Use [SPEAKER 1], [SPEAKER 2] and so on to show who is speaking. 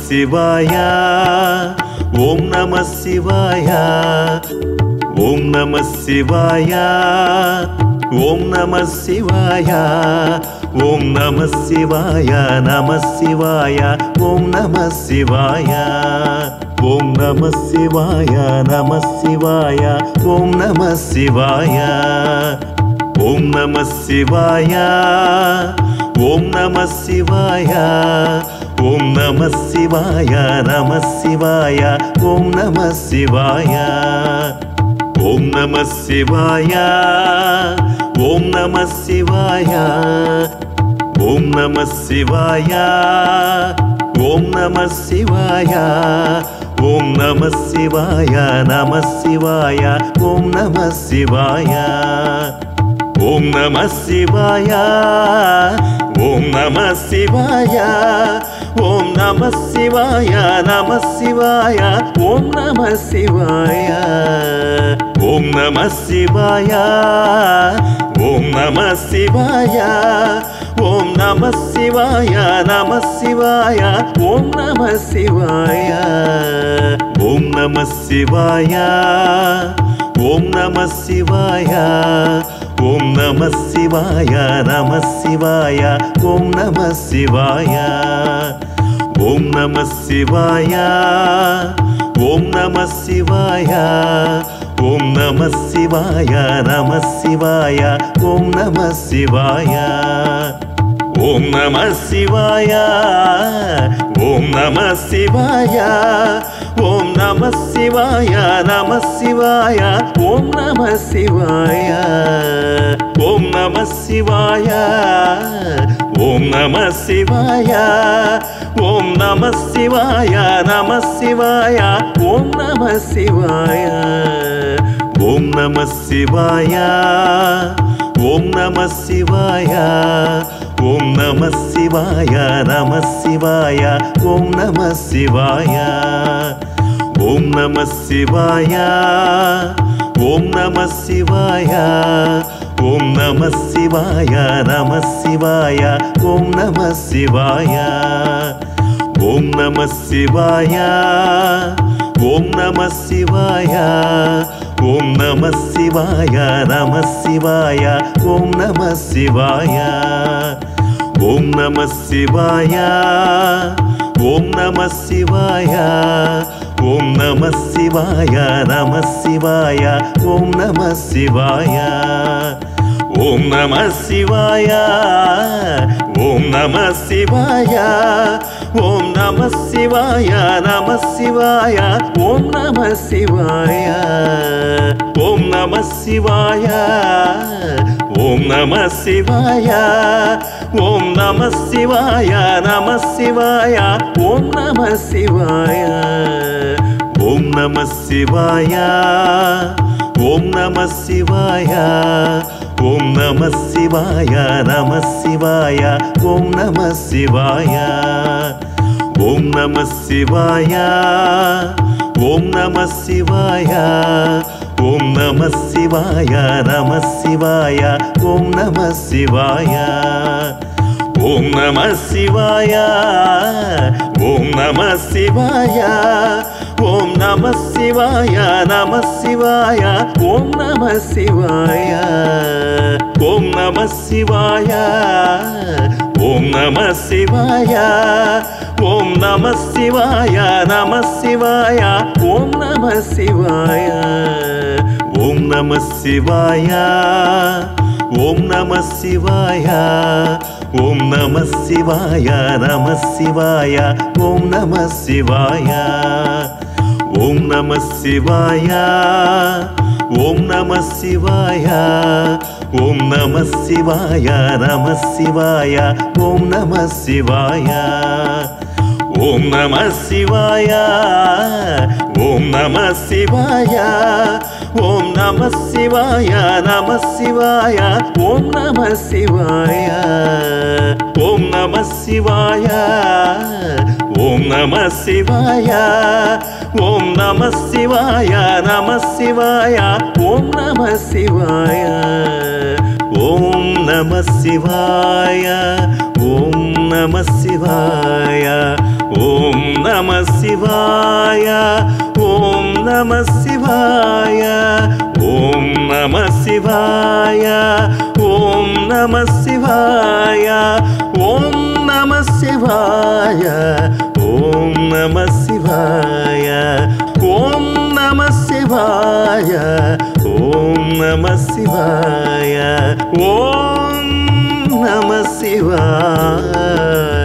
[SPEAKER 1] शिवाय ओम नमः शिवाय ओम नमः शिवाय ओम नमः शिवाय ओम नमः शिवाय नमः शिवाय ओम नमः शिवाय ओम नमः शिवाय नमः शिवाय ओम नमः शिवाय ओम नमः शिवाय ओम नमः शिवाय ओम नमः शिवाय नमः शिवाय ओम नमः शिवाय ओम नमः शिवाय ओम नमः शिवाय ओम नमः शिवाय ओम नमः शिवाय ओम नमः शिवाय नमः शिवाय ओम नमः शिवाय ओम नमः शिवाय ओम नमः शिवाय ओम नमः शिवाय नमः शिवाय ओम नमः शिवाय ओम नमः शिवाय ओम नमः शिवाय ओम नमः शिवाय नमः शिवाय ओम नमः शिवाय ओम नमः शिवाय ओम नमः शिवाय ओम नमः शिवाय नमः शिवाय ओम नमः शिवाय ओम नमः शिवाय ओम नमः शिवाय ओम नमः शिवाय नमः शिवाय ओम नमः शिवाय ओम नमः शिवाय ओम नमः शिवाय ओम नमः शिवाय नमः शिवाय ओम नमः शिवाय ओम नमः शिवाय ओम नमः शिवाय ओम नमः शिवाय नमः शिवाय ओम नमः शिवाय ओम नमः शिवाय ओम नमः शिवाय ओम नमः शिवाय नमः शिवाय ओम नमः शिवाय ओम नमः शिवाय ओम नमः शिवाय ओम नमः शिवाय नमः शिवाय ओम नमः शिवाय ओम नमः शिवाय ओम नमः शिवाय ओम नमः शिवाय नमः शिवाय ओम नमः शिवाय ओम नमः शिवाय ओम नमः शिवाय ओम नमः शिवाय नमः शिवाय ओम नमः शिवाय ओम नमः शिवाय ओम नमः शिवाय ओम नमः शिवाय नमः शिवाय ओम नमः शिवाय ओम नमः शिवाय ओम नमः शिवाय ओम नमः शिवाय नमः शिवाय ओम नमः शिवाय ओम नमः शिवाय ओम नमः शिवाय ओम नमः शिवाय नमः शिवाय ओम नमः शिवाय ओम नमः शिवाय ओम नमः शिवाय ओम नमः शिवाय नमः शिवाय ओम नमः शिवाय ओम नमः शिवाय ओम नमः शिवाय ओम नमः शिवाय नमः शिवाय ओम नमः शिवाय ओम नमः शिवाय ओम नमः शिवाय ओम नमः शिवाय नमः शिवाय ओम नमः शिवाय ओम नमः शिवाय ओम नमः शिवाय ओम नमः शिवाय नमः शिवाय ओम नमः शिवाय ओम नमः शिवाय ओम नमः शिवाय ओम नमः शिवाय नमः शिवाय ओम नमः शिवाय ओम नमः शिवाय ओम नमः शिवाय ओम नमः शिवाय नमः शिवाय ओम नमः शिवाय ओम नमः शिवाय ओम नमः शिवाय ओम नमः शिवाय नमः शिवाय ओम नमः शिवाय ओम नमः शिवाय ओम నమః శివాయ ఓం నమః శివాయ ఓం నమః శివాయ ఓం నమః శివాయ ఓం నమః శివాయ ఓం నమః శివాయ ఓం నమః శివాయ ఓం నమః శివాయ ఓం నమః శివాయ ఓం నమః శివాయ